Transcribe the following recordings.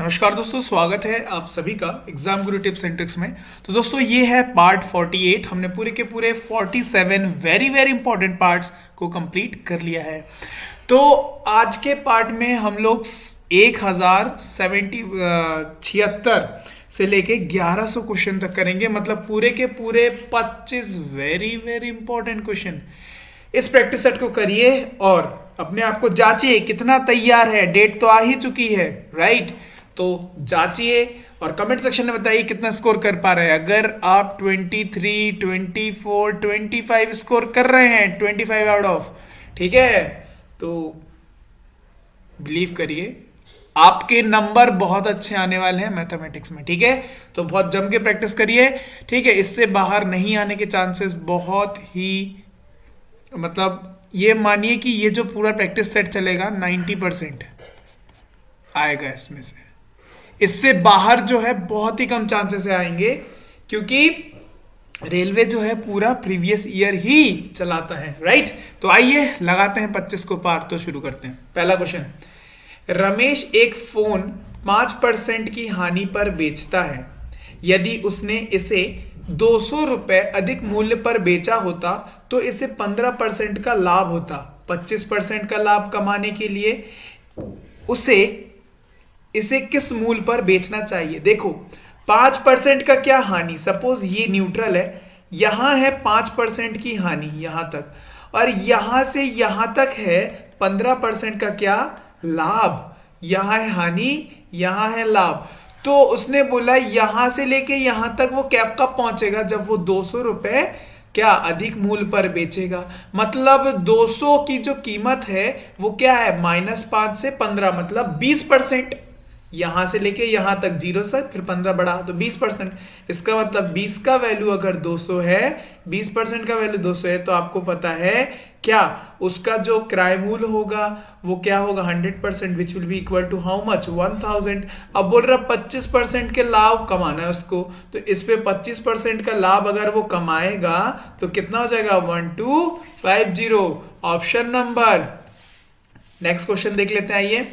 नमस्कार दोस्तों, स्वागत है आप सभी का exam Guru tips and tricks में। तो दोस्तों ये है पार्ट 48। हमने पूरे के पूरे 47 वेरी वेरी इंपॉर्टेंट पार्ट्स को कंप्लीट कर लिया है। तो आज के पार्ट में हम लोग 1076 से लेके 1100 क्वेश्चन तक करेंगे, मतलब पूरे के पूरे 25 वेरी वेरी इंपॉर्टेंट क्वेश्चन। इस प्रैक्टिस सेट को करिए और अपने आप को जांचिए कितना तैयार है। डेट तो आ ही चुकी है, राइट? तो जांचिए और कमेंट सेक्शन में बताइए कितना स्कोर कर पा रहे हैं। अगर आप 23, 24, 25 स्कोर कर रहे हैं, 25 आउट ऑफ, ठीक है, तो बिलीव करिए आपके नंबर बहुत अच्छे आने वाले हैं मैथमेटिक्स में, ठीक है? तो बहुत जम के प्रैक्टिस करिए, ठीक है? इससे बाहर नहीं आने के चांसेस बहुत ही, मतलब ये मानिए कि ये जो पूरा प्रैक्टिस सेट चलेगा 90% आएगा इसमें से। इससे बाहर जो है बहुत ही कम चांसेस आएंगे, क्योंकि रेलवे जो है पूरा प्रीवियस ईयर ही चलाता है, राइट? तो आइए लगाते हैं 25 को पार। तो शुरू करते हैं। पहला क्वेश्चन, रमेश एक फोन 5% की हानि पर बेचता है। यदि उसने इसे 200 रुपए अधिक मूल्य पर बेचा होता तो इसे 15% का लाभ होता। 25% का लाभ कमाने के लिए उसे इसे किस मूल्य पर बेचना चाहिए? देखो 5% का क्या हानि, सपोज ये न्यूट्रल है, यहां है 5% की हानि यहां तक, और यहां से यहां तक है 15% का क्या लाभ। यहां है हानि, यहां है लाभ। तो उसने बोला यहां से लेके यहां तक वो कैप कब पहुंचेगा? जब वो 200 रुपए क्या अधिक मूल्य पर बेचेगा। मतलब 200 की जो कीमत है वो क्या है? -5 से 15, मतलब 20%। यहां से लेके यहां तक 0 से फिर 15 बढ़ा तो 20%। इसका मतलब 20 का वैल्यू अगर 200 है, 20% का वैल्यू 200 है, तो आपको पता है क्या उसका जो क्रय मूल्य होगा वो क्या होगा? 100%, which will be equal to how much? 1000। अब बोल रहा 25% के लाभ कमाना है उसको, तो इस पे 25% का लाभ अगर वो कमाएगा तो कितना हो जाएगा? 1250। Option number. नेक्स्ट क्वेश्चन देख लेते हैं, आइए।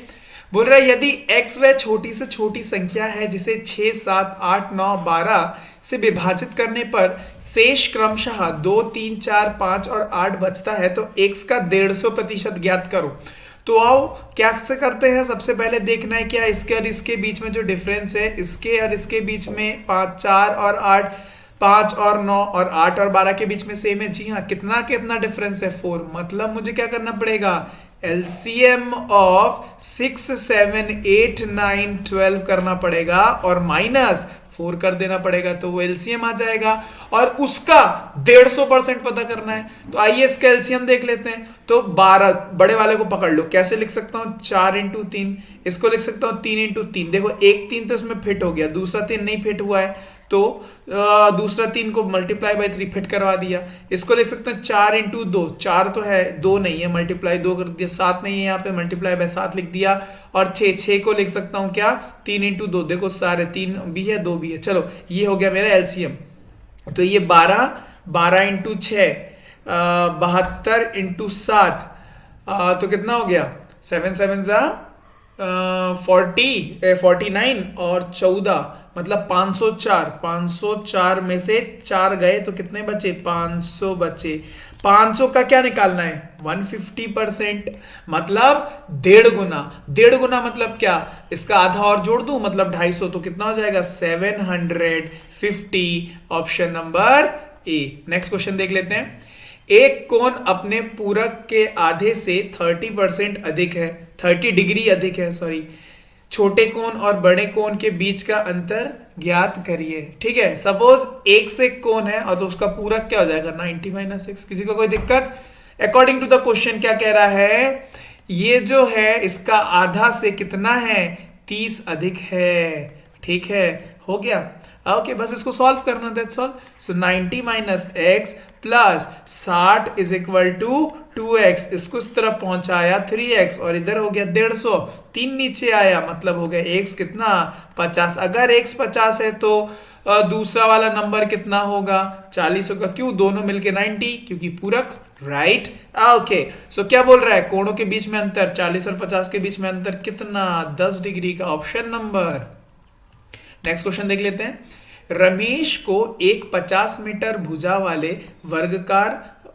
बोल रहा है यदि x वह छोटी से छोटी संख्या है जिसे 6, 7, 8, 9, 12 से विभाजित करने पर शेष क्रमशः 2, 3, 4, 5 और 8 बचता है, तो x का 150% ज्ञात करो। तो आओ क्या से करते हैं। सबसे पहले देखना है क्या इसके और इसके बीच में जो डिफरेंस है, इसके और इसके बीच में 5, 4 और 8, 5 और 9 और 8 और 12 के बीच में सेम है। जी हाँ, कितना कितना डिफरेंस है? 4। मतलब मुझे क्या करना पड़ेगा? LCM ऑफ 6, 7, 8, 9, 12 करना पड़ेगा और -4 कर देना पड़ेगा, तो वो LCM आ जाएगा। और उसका 150% पता करना है, तो आइए इसका LCM देख लेते हैं। तो 12 बड़े वाले को पकड़ लो। कैसे लिख सकता हूं? 4 × 3। इसको लिख सकता हूं 3 × 3। देखो एक 3 तो इसमें फिट हो गया, दूसरा 3 नहीं फिट हुआ है, तो दूसरा 3 को मल्टीप्लाई बाय 3 फिट करवा दिया। इसको लिख सकते हैं 4 × 2। 4 तो है, 2 नहीं है, मल्टीप्लाई 2 कर दिया। 7 नहीं है, यहाँ पे मल्टीप्लाई बाय 7 लिख दिया। और 6 को लिख सकता हूं क्या? 3 × 2। देखो सारे 3 भी है, 2 भी है। चलो ये हो गया मेरा LCM। तो ये 12 × 6 72 × 7, तो कितना हो गया? 7 7 49 और 14, मतलब 504। 504 में से 4 गए तो कितने बचे? 500 बचे। 500 का क्या निकालना है? 150%, मतलब 1.5 गुना। 1.5 गुना मतलब क्या? इसका आधा और जोड़ दूं, मतलब 250, तो कितना हो जाएगा? 750। ऑप्शन नंबर ए। नेक्स्ट क्वेश्चन देख लेते हैं। एक कोण अपने पूरक के आधे से 30% अधिक है, 30 डिग्री अधिक है, सॉरी। छोटे कोण और बड़े कोण के बीच का अंतर ज्ञात करिए। ठीक है, सपोज एक से कोण है और तो उसका पूरक क्या हो जाएगा? 90 - 6। किसी को कोई दिक्कत? अकॉर्डिंग टू द क्वेश्चन क्या कह रहा है? ये जो है इसका आधा से कितना है? 30 अधिक है। ठीक है, हो गया। ओके, बस इसको सॉल्व करना, that's all. So 90 - x plus 60 is equal to 2x। इसको इस तरफ पहुंचाया 3x और इधर हो गया 150। 3 नीचे आया, मतलब हो गया x कितना? 50। अगर x 50 है तो दूसरा वाला नंबर कितना होगा? 40 होगा। क्यों? दोनों मिलके 90, क्योंकि पूरक। राइट। ओके, सो क्या बोल रहा है, कोणों के बीच में अंतर 40 और 50 के बीच में अंतर कितना, 10 डिग्री का, ऑप्शन नंबर। नेक्स्ट क्वेश्चन देख लेते हैं। रमेश को एक 50 मीटर भुजा वाले वर्गाकार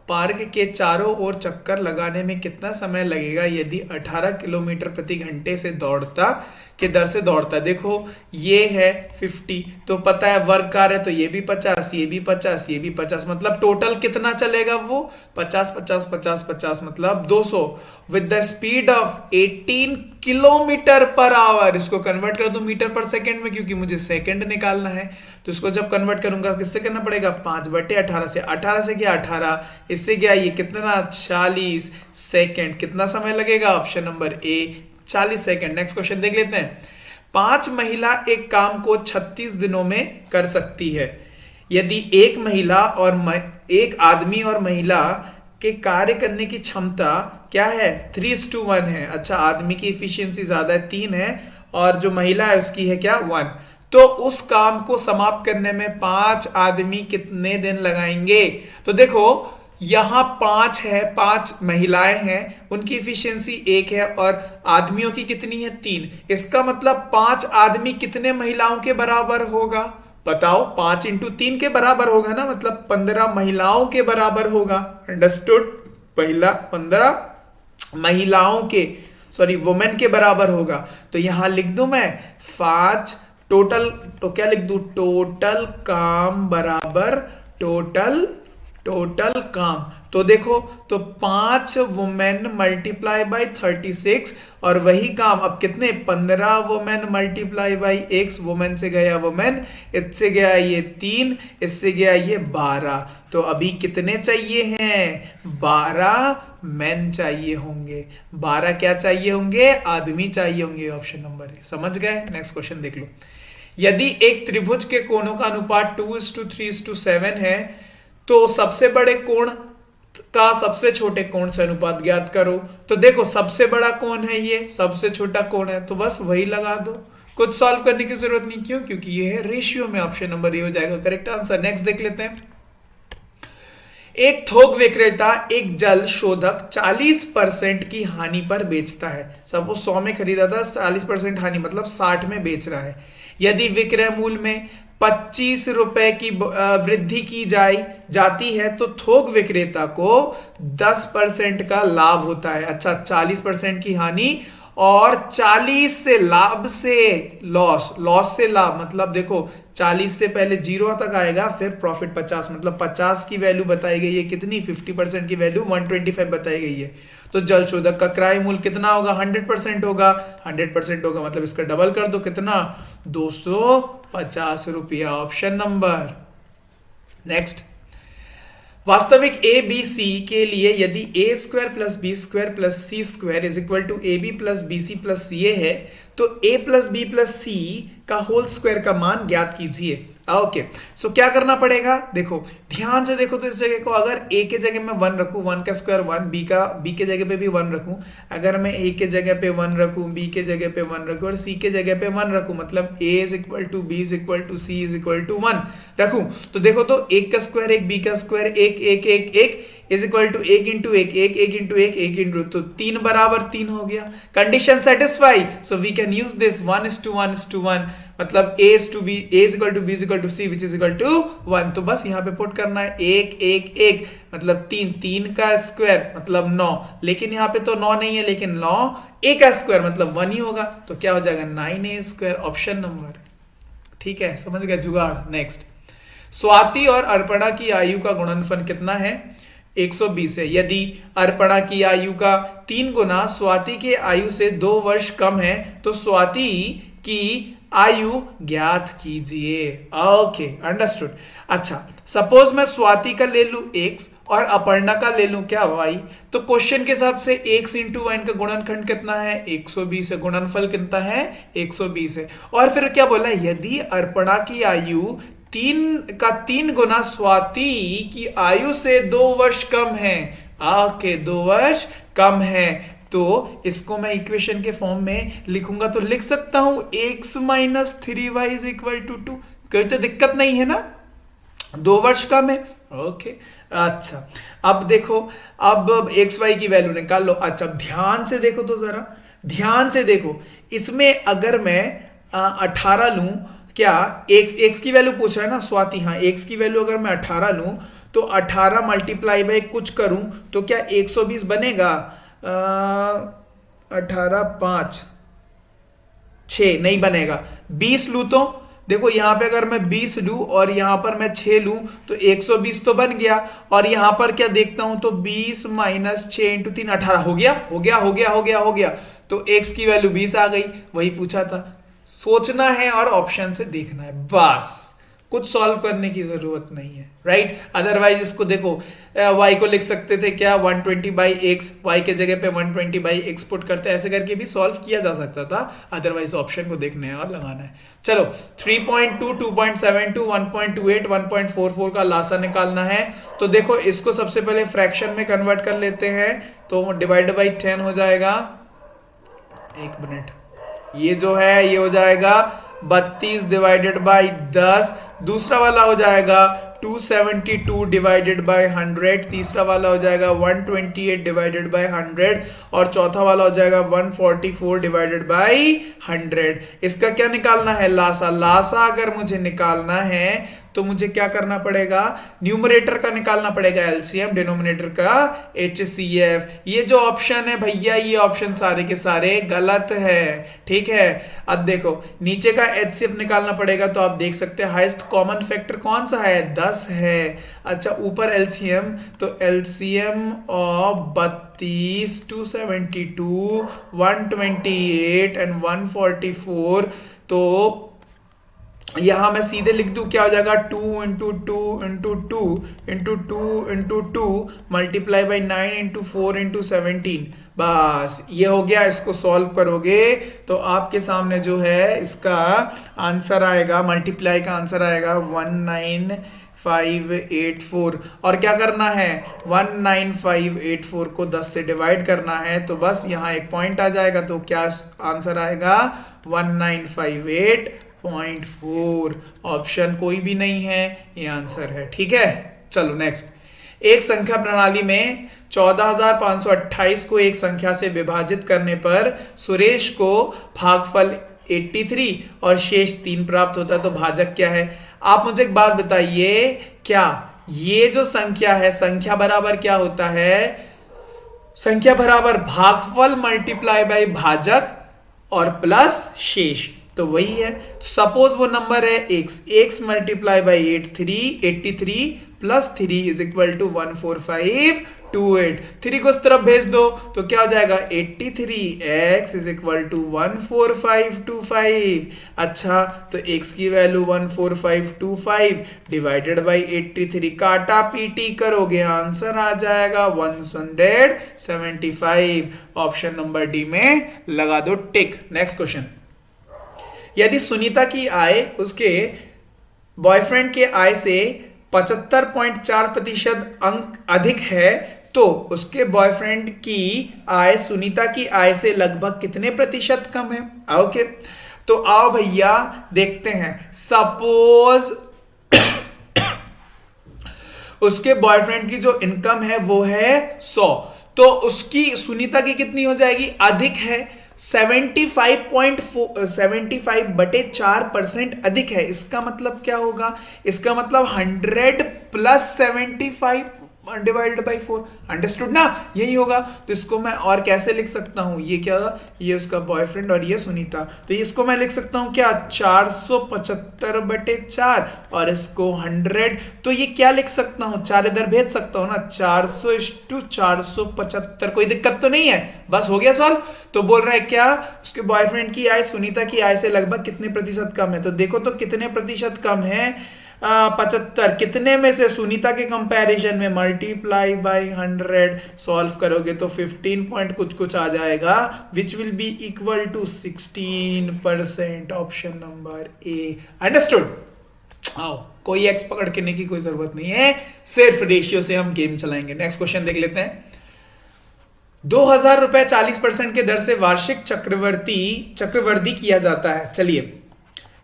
पार्क के चारों ओर चक्कर लगाने में कितना समय लगेगा यदि 18 किलोमीटर प्रति घंटे से दौड़ता के दर से दौड़ता। देखो ये है 50, तो पता है वर्गाकार है तो ये भी 50, ये भी 50, ये भी 50, मतलब टोटल कितना चलेगा वो 50 50 50 50 मतलब 200 with the speed of 18 kilometre per hour. इसको कन्वर्ट कर दूं मीटर पर सेकंड में, क्योंकि मुझे सेकंड निकालना है। तो इसको जब कन्वर्ट करूंगा किससे करना पड़ेगा, 5/18 से। 18 से क्या 18, इससे क्या ये कितना 40 सेकंड। कितना समय लगेगा, ऑप्शन नंबर ए 40 सेकंड। नेक्स्ट क्वेश्चन देख लेते हैं। 5 महिला एक काम को 36 दिनों में कर सकती है यदि एक महिला और एक आदमी और महिला के कार्य करने की क्षमता क्या है, 3:1 है। अच्छा, आदमी की इफिशियंसी ज्यादा है, 3 है, और जो महिला है उसकी है क्या, 1। तो उस काम को समाप्त करने में 5 आदमी कितने दिन लगाएंगे। तो देखो यहां 5 है, 5 महिलाएं हैं, उनकी इफिशियंसी 1 है, और आदमियों की कितनी है, 3। इसका मतलब 5 आदमी कितने महिलाओं के बराबर होगा, बताओ। 5 इंटू 3 के बराबर होगा ना, मतलब 15 महिलाओं के बराबर होगा। अंडरस्टूड, पहला 15 महिलाओं के, सॉरी वुमेन के बराबर होगा। तो यहां लिख दूं मैं 5 टोटल, तो क्या लिख दूं, टोटल काम बराबर टोटल काम। तो देखो, तो 5 वुमेन मल्टीप्लाई बाय 36, और वही काम अब कितने, 15 women multiply by x, women से गया वुमेन, इससे गया ये 3, इससे गया ये 12। तो अभी कितने चाहिए हैं, 12 मेन चाहिए होंगे, 12 क्या चाहिए होंगे, आदमी चाहिए होंगे। ऑप्शन नंबर है, समझ गए। नेक्स्ट क्वेश्चन देख लो। यदि एक त्रिभुज के कोणों का अनुपात 2:3:7 है तो सबसे बड़े कोण का सबसे छोटे कोण से अनुपात ज्ञात करो। तो देखो सबसे बड़ा कोण है ये, सबसे छोटा कोण है, तो बस वही लगा दो, कुछ सॉल्व करने की जरूरत नहीं। क्यों, क्योंकि ये है रेशियो में। ऑप्शन नंबर ए हो जाएगा करेक्ट आंसर। नेक्स्ट देख लेते हैं। एक थोक विक्रेता एक जल शोधक 40% की हानि पर बेचता है। सब वो 100 में खरीदा था, 40% हानि मतलब 60 में बेच रहा है। यदि विक्रय मूल्य में 25 रुपए की वृद्धि की जाती है तो थोक विक्रेता को 10% का लाभ होता है। अच्छा, 40% की हानि और 40 से लाभ से लॉस से लाभ, मतलब देखो 40 से पहले 0 तक आएगा, फिर प्रॉफिट 50, मतलब 50 की वैल्यू बताई गई है कितनी, 50% की वैल्यू 125 बताई गई है। तो जल शोधक का क्रय मूल्य कितना होगा, 100% होगा। 100% होगा मतलब इसका डबल कर दो, कितना, 250 रुपया। Option number. नेक्स्ट, वास्तविक ए बी सी के लिए यदि A square plus B square plus C square is equal to A B plus B C plus C A है तो A plus B plus C का होल स्क्वायर का मान ज्ञात कीजिए। ओके, सो क्या करना पड़ेगा, देखो ध्यान से देखो। तो इस जगह को अगर a के जगह में 1 रखूं, 1 का स्क्वायर 1, b के जगह पे भी 1 रखूं, अगर मैं a के जगह पे 1 रखूं, b के जगह पे 1 रखूं और c के जगह पे 1 रखूं, मतलब a is equal to b is equal to c is equal to 1 रखूं, तो देखो तो 1 का स्क्वायर 1, b का square 1 1 1 1 is equal to 1 into 1 1 1 into 1 1 into, तो 3 बराबर 3 हो गया। Condition satisfy, so we can use this 1:1:1, मतलब a is to b, a is equal to b is equal to c which is equal to 1। तो बस यहाँ पे put करना है 1 1 1 मतलब 3, 3 का स्क्वायर मतलब 9, लेकिन यहाँ पे तो 9 नहीं है, लेकिन 9 a का स्क्वायर मतलब 1 ही होगा, तो क्या हो जाएगा 9a स्क्वायर। ऑप्शन नंबर, ठीक है, समझ गया जुगाड़। नेक्स्ट, स्वाति और अर्पणा की आयु का गुणनफल कितना है, 120 है। यदि अर्पणा की आयु का 3 गुना स्वाति के आयु से 2 वर्ष कम है तो स्वाति की आयु ज्ञात कीजिए। Okay, understood. अच्छा, सपोज मैं स्वाति का ले लूं x और अपर्णा का ले लूं क्या y, तो क्वेश्चन के हिसाब से x इंटू वाई का गुणनखंड कितना है, 120 है, गुणनफल कितना है, 120 है। और फिर क्या बोला, यदि अर्पणा की आयु 3 गुना स्वाति की आयु से 2 वर्ष कम है, ओके 2 वर्ष कम है, तो इसको मैं इक्वेशन के फॉर्म में लिखूंगा, तो लिख सकता हूं x - 3y is equal to 2। कोई तो दिक्कत नहीं है ना, 2 वर्ष कम है। ओके, अच्छा अब देखो, अब एक्स वाई की वैल्यू निकाल लो। अच्छा ध्यान से देखो तो जरा, ध्यान से देखो, इसमें अगर मैं 18 लूं, क्या एक्स की वैल्यू पूछ रहा है ना स्वाति, हाँ एक्स की वैल्यू अगर मैं 18 लूं तो 18 मल्टीप्लाई बाई कुछ करूं तो क्या 120 बनेगा? 18 5 6 नहीं बनेगा। 20 लूं तो देखो यहां पे अगर मैं 20 लूं और यहां पर मैं 6 लूं तो 120 तो बन गया। और यहां पर क्या देखता हूं तो 20 माइनस 6 इंटू 3 18 हो गया, हो गया, हो गया, हो गया, हो गया। तो x की वैल्यू 20 आ गई, वही पूछा था। सोचना है और ऑप्शन से देखना है, बस कुछ सॉल्व करने की जरूरत नहीं है, राइट। अदरवाइज इसको देखो, y को लिख सकते थे क्या 120 बाई एक्स, वाई के जगह पे 120 बाई एक्स पुट करते, ऐसे करके भी सॉल्व किया जा सकता था। अदरवाइज ऑप्शन को देखना है और लगाना है। चलो 3.2, 2.72, 1.28, 1.44 का लासा निकालना है। तो देखो इसको सबसे पहले फ्रैक्शन में कन्वर्ट कर लेते हैं, तो डिवाइड बाई 10 हो जाएगा। एक मिनट, ये जो है ये हो जाएगा 32 डिवाइडेड बाई 10। दूसरा वाला हो जाएगा 272 डिवाइडेड बाय 100। तीसरा वाला हो जाएगा 128 डिवाइडेड बाय 100 और चौथा वाला हो जाएगा 144 डिवाइडेड बाय 100। इसका क्या निकालना है? लासा। लासा अगर मुझे निकालना है तो मुझे क्या करना पड़ेगा? न्यूमरेटर का निकालना पड़ेगा एलसीएम, डिनोमिनेटर का एचसीएफ। ये जो ऑप्शन है भैया, ये ऑप्शन सारे के सारे गलत है, ठीक है। अब देखो नीचे का एचसीएफ निकालना पड़ेगा, तो आप देख सकते हैं हाईएस्ट कॉमन फैक्टर कौन सा है? 10 है। अच्छा ऊपर एलसीएम, तो एलसीएम ऑफ 32, 272, 128 एंड 144, तो यहां मैं सीधे लिख दूं, क्या हो जाएगा? 2 into 2 into 2 into 2 into 2 multiply by 9 into 4 into 17। बस ये हो गया। इसको सॉल्व करोगे तो आपके सामने जो है इसका आंसर आएगा, मल्टीप्लाई का आंसर आएगा 19584। और क्या करना है? 19584 को 10 से डिवाइड करना है, तो बस यहाँ एक पॉइंट आ जाएगा। तो क्या आंसर आएगा? 1958.4। ऑप्शन कोई भी नहीं है, ये आंसर है, ठीक है। चलो नेक्स्ट। एक संख्या प्रणाली में 14,528 को एक संख्या से विभाजित करने पर सुरेश को भागफल 83 और शेष 3 प्राप्त होता है, तो भाजक क्या है? आप मुझे एक बात बताइए, क्या ये जो संख्या है, संख्या बराबर क्या होता है? संख्या बराबर भागफल मल्टीप्लाई बाय भाजक और प्लस शेष, तो वही है। तो सपोज वो नंबर है x multiply by 83 plus 3 is equal to 14528। 3 को इस तरफ भेज दो तो क्या हो जाएगा? 83x is equal to 14525। अच्छा तो x की वैल्यू 14525 डिवाइडेड बाई 83, काटा पीटी करोगे आंसर आ जाएगा 175। ऑप्शन नंबर डी में लगा दो टिक। Next question. यदि सुनीता की आय उसके बॉयफ्रेंड के आय से 75.4% अंक अधिक है, तो उसके बॉयफ्रेंड की आय सुनीता की आय से लगभग कितने प्रतिशत कम है? ओके, तो आओ भैया देखते हैं। सपोज उसके बॉयफ्रेंड की जो इनकम है वो है 100, तो उसकी सुनीता की कितनी हो जाएगी? अधिक है, 75/4% अधिक है। इसका मतलब क्या होगा? इसका मतलब 100 प्लस 75 डिवाइडेड बाई 4। अंडरस्टूड ना? यही होगा। तो इसको मैं और कैसे लिख सकता हूं? ये क्या? ये उसका बॉयफ्रेंड और ये सुनीता, तो इसको मैं लिख सकता हूं क्या? 475/4 और इसको 100, तो ये क्या लिख सकता हूं? 4 इधर भेज सकता हूं ना, 400/475। कोई दिक्कत तो नहीं है? बस हो गया सॉल्व। तो बोल रहा है क्या? उसके बॉयफ्रेंड की आय सुनीता की आय से लगभग कितने प्रतिशत कम है? तो देखो तो कितने प्रतिशत कम है? 75। कितने में से? सुनीता के कंपैरिजन में, मल्टीप्लाई बाय 100। सॉल्व करोगे तो 15 पॉइंट कुछ कुछ आ जाएगा, which will be equal to 16%। Option number A. Understood? आओ, कोई एक्स पकड़ के की कोई जरूरत नहीं है, सिर्फ रेशियो से हम गेम चलाएंगे। नेक्स्ट क्वेश्चन देख लेते हैं। 2000 रुपए 40% के दर से वार्षिक चक्रवृद्धि किया जाता है। चलिए,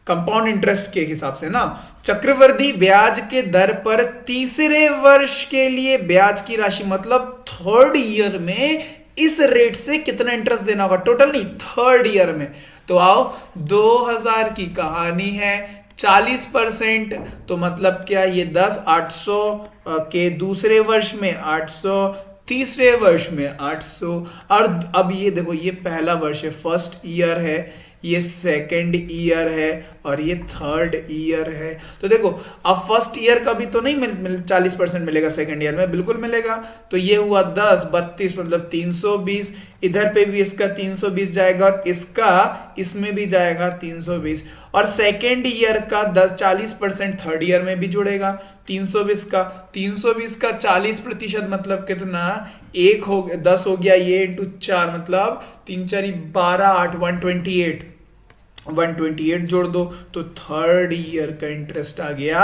कंपाउंड इंटरेस्ट के हिसाब से ना, चक्रवृद्धि ब्याज के दर पर तीसरे वर्ष के लिए ब्याज की राशि, मतलब थर्ड ईयर में इस रेट से कितना इंटरेस्ट देना होगा, टोटल नहीं, थर्ड ईयर में। तो आओ 2000 की कहानी है, 40%, तो मतलब क्या, ये 10, 800 के दूसरे वर्ष में 800, तीसरे वर्ष में 800, और अब ये देखो, ये पहला वर्ष है, फर्स्ट ईयर है, ये सेकंड ईयर है, और ये थर्ड ईयर है। तो देखो अब फर्स्ट ईयर का भी तो नहीं 40% मिलेगा, सेकंड ईयर में बिल्कुल मिलेगा। तो ये हुआ 10, 32 मतलब 320, इधर पे भी इसका 320 जाएगा, और इसका इसमें भी जाएगा 320, और सेकंड ईयर का 40% थर्ड ईयर में भी जुड़ेगा 320 का। 320 का 40% मतलब कितना, 1 हो गया, 10 हो गया, ये इंटू 4 मतलब 3 4 12, 8 128 जोड़ दो, तो थर्ड ईयर का इंटरेस्ट आ गया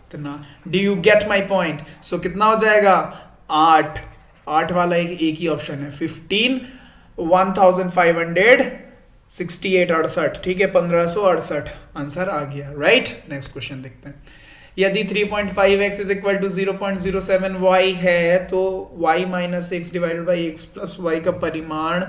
इतना। Do you get my point? So कितना हो जाएगा, 8 वाला एक ही ऑप्शन है, 15, 1568, 68, ठीक है, 1568 आंसर आ गया, राइट। नेक्स्ट क्वेश्चन देखते हैं। यदि 3.5x is equal to 0.07y है, तो y minus x divided by x plus y का परिमाण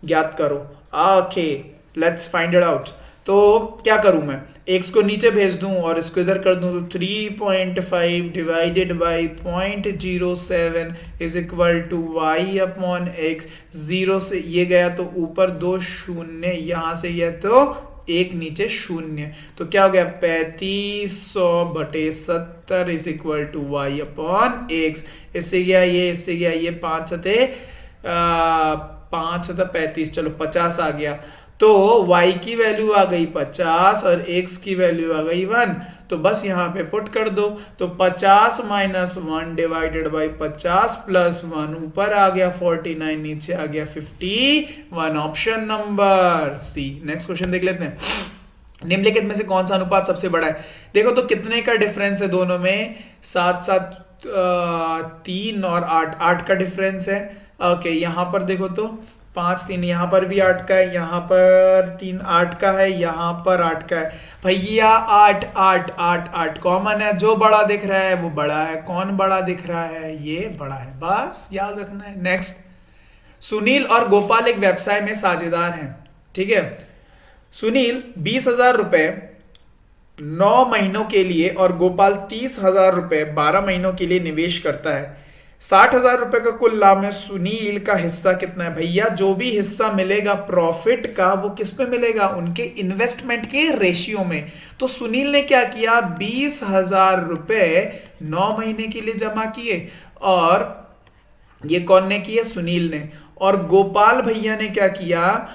ज्ञात करो। Okay, let's find it out. तो क्या करूं मैं, x को नीचे भेज दूं और इसको इधर कर दूं, तो 3.5 divided by 0.07 is equal to y upon x. 0 से ये गया तो ऊपर 2 शून्य, यहां से यह तो 1 नीचे शून्य, तो क्या हो गया, 3500/70 is equal to y upon x. इससे गया ये, इससे गया ये, 5 था 35, चलो 50 आ गया। तो y की वैल्यू आ गई 50 और x की वैल्यू आ गई 1, तो बस यहां पे पुट कर दो। तो 50 माइनस 1 डिवाइडेड बाई 50 प्लस 1, ऊपर आ गया 49, नीचे आ गया 51, option number C. Next question देख लेते हैं। निम्नलिखित में से कौन सा अनुपात सबसे बड़ा है? देखो तो कितने का डिफरेंस है दोनों में, 7 7 3 और 8 का डिफरेंस है। ओके, यहां पर देखो तो 5 3, यहाँ पर भी 8 का है, यहाँ पर 3 8 का है, यहाँ पर 8 का है। भैया 8 8 8 8 कॉमन है, जो बड़ा दिख रहा है वो बड़ा है। कौन बड़ा दिख रहा है? ये बड़ा है, बस याद रखना है। नेक्स्ट, सुनील और गोपाल एक व्यवसाय में साझेदार हैं, ठीक है। सुनील 20,000 रुपए 9 महीनों के लिए और गोपाल 30,000 रुपए 12 महीनों के लिए निवेश करता है। 60,000 रुपए का कुल लाभ में सुनील का हिस्सा कितना है? भैया जो भी हिस्सा मिलेगा प्रॉफिट का, वो किस पे मिलेगा? उनके इन्वेस्टमेंट के रेशियो में। तो सुनील ने क्या किया, 20,000 रुपए 9 महीने के लिए जमा किए, और ये कौन ने किए? सुनील ने। और गोपाल भैया ने क्या किया?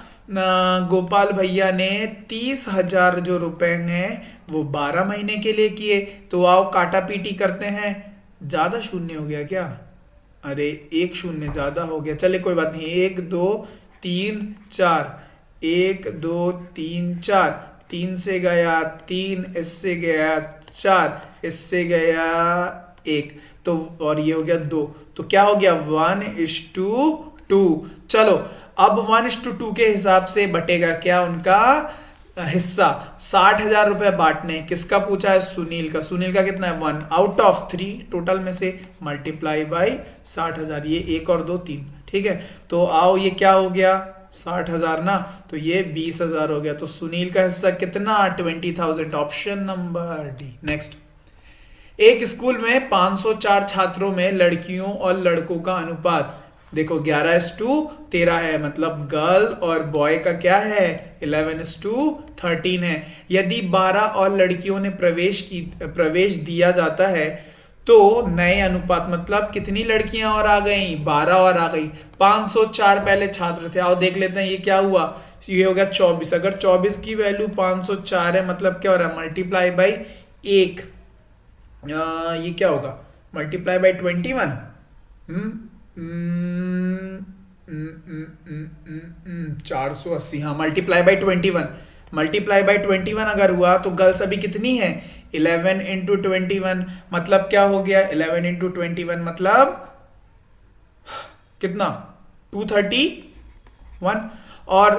गोपाल भैया ने 30,000 जो रुपए हैं वो 12 महीने के लिए किए। तो आओ काटा पीटी करते हैं। ज्यादा शून्य हो गया क्या? अरे 1 शून्य ज्यादा हो गया, चले कोई बात नहीं। 1 2 3 4, 1 2 3 4, 3 से गया 3, इससे गया 4, इससे गया 1, तो और ये हो गया 2, तो क्या हो गया 1:2। चलो अब 1:2 के हिसाब से बटेगा क्या उनका हिस्सा। 60,000 रुपए बांटने, किसका पूछा है? सुनील का। सुनील का कितना है? 1 आउट ऑफ 3 टोटल में से, मल्टीप्लाई बाई 60,000। ये 1 और 2 3, ठीक है। तो आओ ये क्या हो गया? 60,000 ना, तो ये 20,000 हो गया। तो सुनील का हिस्सा कितना? 20,000, ऑप्शन नंबर डी। नेक्स्ट, एक स्कूल में 504 छात्रों में लड़कियों और लड़कों का अनुपात देखो 11:13 है, मतलब गर्ल और बॉय का क्या है? 11:13 है। यदि 12 और लड़कियों ने प्रवेश दिया जाता है तो नए अनुपात, मतलब कितनी लड़कियां और आ गई? 12 और आ गई। 504 पहले छात्र थे, आओ देख लेते हैं ये क्या हुआ। ये हो गया 24। अगर 24 की वैल्यू 504 है, मतलब क्या हो रहा है? मल्टीप्लाई बाई 1, ये क्या होगा? मल्टीप्लाई बाई 21, 480, हाँ, मल्टीप्लाई बाई 21। मल्टीप्लाई बाई 21 अगर हुआ तो गर्ल्स अभी कितनी है? 11 इंटू 21, मतलब क्या हो गया? 11 इंटू 21 मतलब कितना? 231। और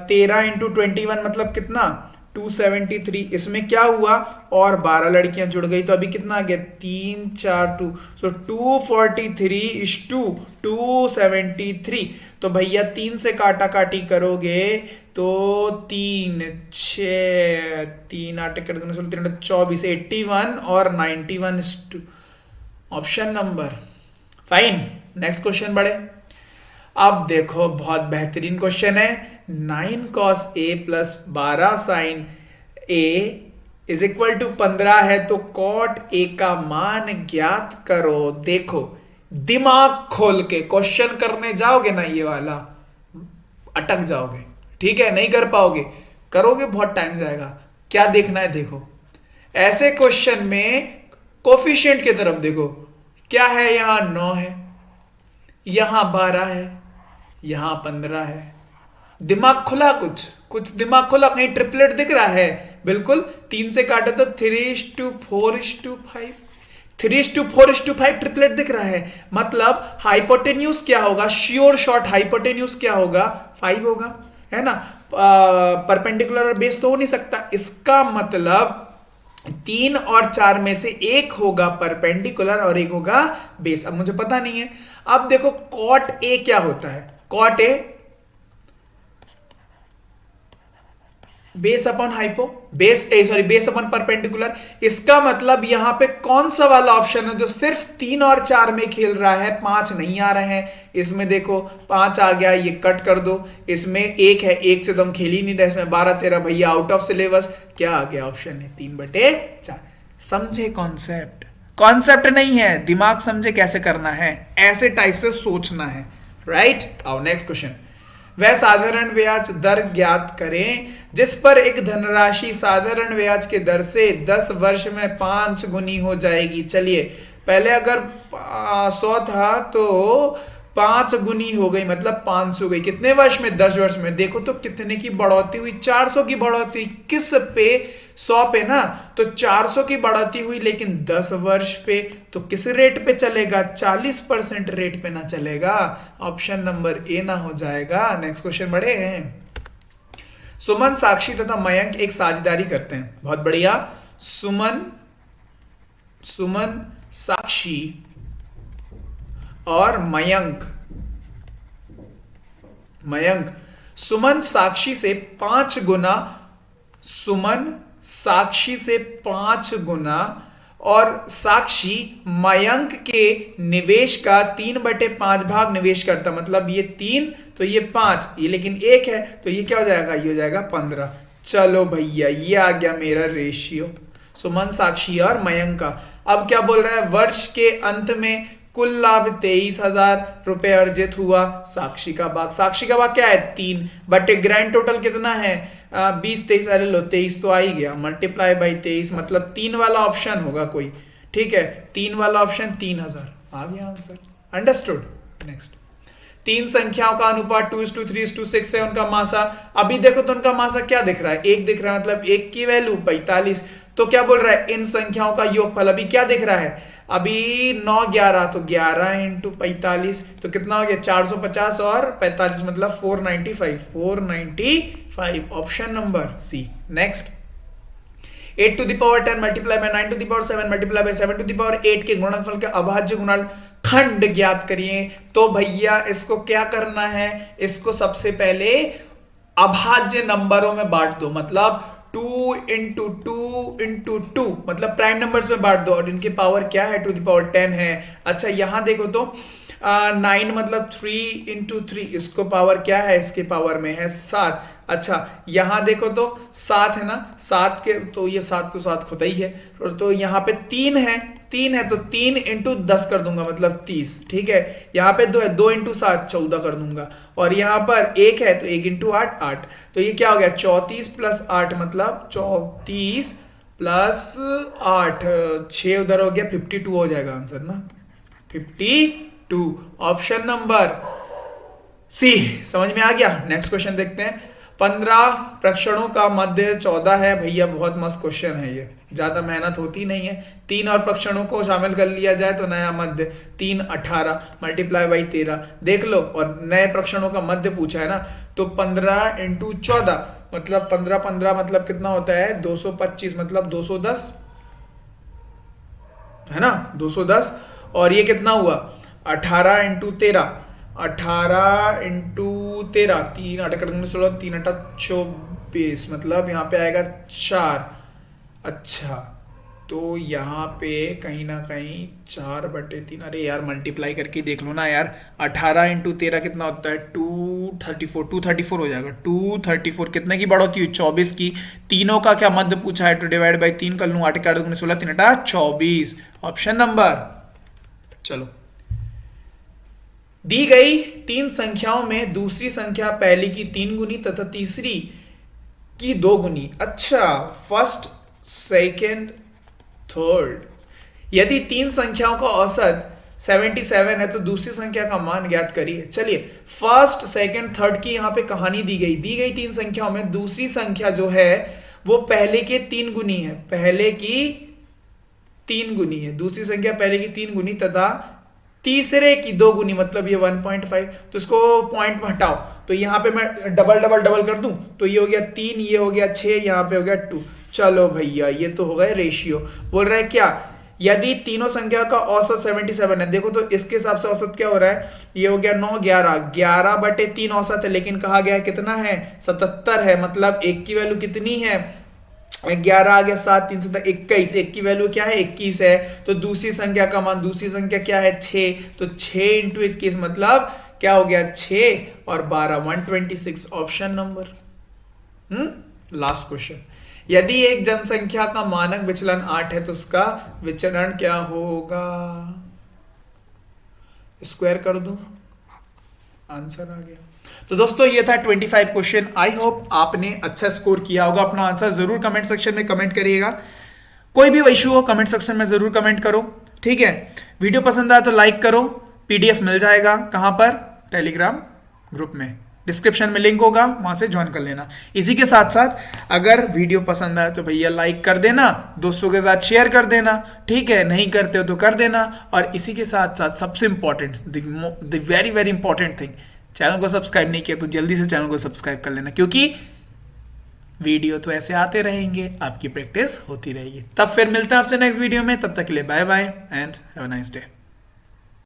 13 इंटू 21 मतलब कितना? 273। इसमें क्या हुआ, और 12 लड़कियां जुड़ गई तो अभी कितना आ गया, 3 4 2, सो 243 इज टू 273। तो भैया 3 से काटा काटी करोगे तो 3 6 3 8 24 81 और 91 is to option number. Fine, next question बढ़े। अब देखो बहुत बेहतरीन क्वेश्चन है। 9 cos a plus 12 sine a is equal to 15 है तो cot a का मान ज्ञात करो। देखो दिमाग खोल के क्वेश्चन करने जाओगे ना, ये वाला अटक जाओगे, ठीक है, नहीं कर पाओगे, करोगे बहुत टाइम जाएगा। क्या देखना है, देखो ऐसे क्वेश्चन में कोफिशिएंट की तरफ देखो, क्या है, यहां 9 है, यहां 12 है, यहां 15 है। दिमाग खुला, कुछ दिमाग खुला, कहीं ट्रिपलेट दिख रहा है, बिल्कुल 3 से काटे तो 3:4:5, 3:4:5 ट्रिपलेट दिख रहा है। मतलब हाइपोटेन्यूज क्या होगा, श्योर शॉर्ट हाइपोटेन्यूज क्या होगा, 5 होगा, है ना। परपेंडिकुलर और बेस तो हो नहीं सकता, इसका मतलब 3 और 4 में से एक होगा परपेंडिकुलर और एक होगा बेस। अब मुझे पता नहीं है। अब देखो कॉट ए क्या होता है, cot A base upon hypo, base upon perpendicular. इसका मतलब यहां पे कौन सा वाला ऑप्शन है जो सिर्फ 3 और 4 में खेल रहा है, 5 नहीं आ रहे हैं। इसमें देखो 5 आ गया, ये कट कर दो। इसमें 1 है, 1 से तो हम खेल ही नहीं रहे। इसमें 12 13 भैया आउट ऑफ सिलेबस। क्या आ गया, ऑप्शन है 3/4। समझे कॉन्सेप्ट, कॉन्सेप्ट नहीं है, दिमाग समझे कैसे करना है, ऐसे टाइप से सोचना है, राइट। आओ नेक्स्ट क्वेश्चन। वह साधारण ब्याज दर ज्ञात करें जिस पर एक धनराशि साधारण ब्याज के दर से 10 वर्ष में 5 गुनी हो जाएगी। चलिए पहले अगर 100 था तो 5 गुनी हो गई, मतलब 500 गई। कितने वर्ष में, 10 वर्ष में। देखो तो कितने की बढ़ोतरी हुई, 400 की बढ़ोतरी। किस पे, 100 पे ना, तो 400 की बढ़ोतरी हुई। लेकिन 10 वर्ष पे तो किस रेट पे चलेगा, 40% रेट पे ना चलेगा। ऑप्शन नंबर ए ना हो जाएगा। नेक्स्ट क्वेश्चन बढ़े हैं। सुमन, साक्षी तथा मयंक एक साझेदारी करते हैं। बहुत बढ़िया। सुमन, साक्षी और मयंक सुमन साक्षी से 5 गुना, सुमन साक्षी से 5 गुना और साक्षी मयंक के निवेश का 3/5 भाग निवेश करता। मतलब ये 3 तो ये 5, ये लेकिन 1 है तो ये क्या हो जाएगा, ये हो जाएगा 15। चलो भैया ये आ गया मेरा रेशियो, सुमन साक्षी और मयंक का। अब क्या बोल रहा है, वर्ष के अंत में कुल लाभ 23,000 रुपए अर्जित हुआ। साक्षी का भाग क्या है, 3 बटे ग्रैंड टोटल कितना है, 20 23, अरे लो 23 तो आ ही गया, मल्टीप्लाई बाई 23, मतलब 3 वाला ऑप्शन होगा कोई, ठीक है, 3 वाला ऑप्शन 3000 आ गया आंसर। अंडरस्टूड। नेक्स्ट, 3 संख्याओं का अनुपात 2:3:6 है, उनका मासा। अभी देखो तो उनका मासा क्या दिख रहा है, 1 दिख रहा है, मतलब 1 की वैल्यू 45। तो क्या बोल रहा है, इन संख्याओं का योगफल अभी क्या दिख रहा है, अभी 9 11, तो 11 × 45 तो कितना हो गया, 450 और 45 मतलब 495। Option number C. Next, 8 to the power 10 multiply by 9 to the power 7 multiply by 7 to the power 8 के गुणनफल के अभाज्य गुणनखंड ज्ञात करिए। तो भैया इसको क्या करना है, इसको सबसे पहले अभाज्य नंबरों में बांट दो, मतलब 2 × 2 × 2, मतलब प्राइम नंबर्स में बांट दो, और इनकी पावर क्या है, टू द पावर 10 है। अच्छा यहां देखो तो 9 मतलब 3 × 3, इसको पावर क्या है, इसके पावर में है 7। अच्छा यहां देखो तो 7 है ना, 7 के तो ये 7 तो 7 खुदा ही है, तो यहाँ पे 3 है तो 3 × 10 कर दूंगा, मतलब 30, ठीक है। यहाँ पे 2 है, 2 × 7 14 कर दूंगा, और यहाँ पर 1 है तो 1 × 8 8, तो ये क्या हो गया, 34 + 8 मतलब 34 + 8, 6 उधर हो गया, 52 हो जाएगा आंसर ना, 52। ऑप्शन नंबर सी समझ में आ गया। नेक्स्ट क्वेश्चन देखते हैं। 15 प्रक्षणों का मध्य 14 है। भैया बहुत मस्त क्वेश्चन है ये, ज्यादा मेहनत होती नहीं है। 3 और प्रक्षणों को शामिल कर लिया जाए तो नया मध्य 3 18 मल्टीप्लाई बाई 13 देख लो, और नए प्रक्षणों का मध्य पूछा है ना, तो 15 × 14 मतलब 15 15 मतलब कितना होता है 225 मतलब 210 है ना 210। और ये कितना हुआ 18 × 13 18 × 13 तीन 8 3 8 24 मतलब यहाँ पे आएगा 4। अच्छा तो यहाँ पे कहीं ना कहीं 4/3 अरे यार मल्टीप्लाई करके देख लो ना यार 18 × 13 कितना होता है 234 हो जाएगा 234 कितने की बढ़ोतरी हुई 24 की। तीनों का क्या मध्य पूछा है तो डिवाइड बाई 3 कर लूँ 8 × 8 = 16 3 8 24 ऑप्शन नंबर। चलो दी गई तीन संख्याओं में दूसरी संख्या पहली की 3 गुनी तथा तीसरी की 2 गुनी। अच्छा फर्स्ट सेकेंड थर्ड यदि तीन संख्याओं का औसत 77 है तो दूसरी संख्या का मान ज्ञात करिए। चलिए फर्स्ट सेकंड थर्ड की यहां पे कहानी दी गई तीन संख्याओं में दूसरी संख्या जो है वो पहले के 3 गुनी है पहले की 3 गुनी है दूसरी संख्या पहले की 3 गुनी तथा तीसरे की 2 गुनी मतलब ये 1.5। तो इसको पॉइंट में हटाओ तो यहां पे मैं डबल डबल डबल कर दूं तो ये हो गया 3 ये हो गया 6 यहां पे हो गया 2। चलो भैया ये तो हो गए रेशियो। बोल रहा है क्या यदि तीनों संख्या का औसत 77 है देखो तो इसके हिसाब से औसत क्या हो रहा है ये हो गया 9 11 11/3 औसत है लेकिन कहा गया है कितना है 77 है मतलब एक की वैल्यू कितनी है 11 आ गया 7 3 7 21 एक की वैल्यू क्या है 21 है। तो दूसरी संख्या का मान दूसरी संख्या क्या है 6 तो 6 × 21 मतलब क्या हो गया 6 और 12 126 ऑप्शन नंबर। लास्ट क्वेश्चन यदि एक जनसंख्या का मानक विचलन 8 है तो उसका विचरण क्या होगा स्क्वायर कर दूं आंसर आ गया। तो दोस्तों ये था 25 क्वेश्चन। आई होप आपने अच्छा स्कोर किया होगा। अपना आंसर जरूर कमेंट सेक्शन में कमेंट करिएगा। कोई भी इशू हो कमेंट सेक्शन में जरूर कमेंट करो ठीक है। वीडियो पसंद आया तो लाइक करो। पीडीएफ मिल जाएगा कहां पर टेलीग्राम ग्रुप में डिस्क्रिप्शन में लिंक होगा वहां से ज्वाइन कर लेना। इसी के साथ साथ अगर वीडियो पसंद आए तो भैया लाइक कर देना दोस्तों के साथ शेयर कर देना ठीक है नहीं करते हो तो कर देना। और इसी के साथ साथ सबसे important the very very important thing channel को सब्सक्राइब नहीं किया तो जल्दी से चैनल को सब्सक्राइब कर लेना क्योंकि वीडियो तो ऐसे आते रहेंगे आपकी प्रैक्टिस होती रहेगी। तब फिर मिलते हैं आपसे नेक्स्ट वीडियो में तब तक के लिए bye bye and have a nice day.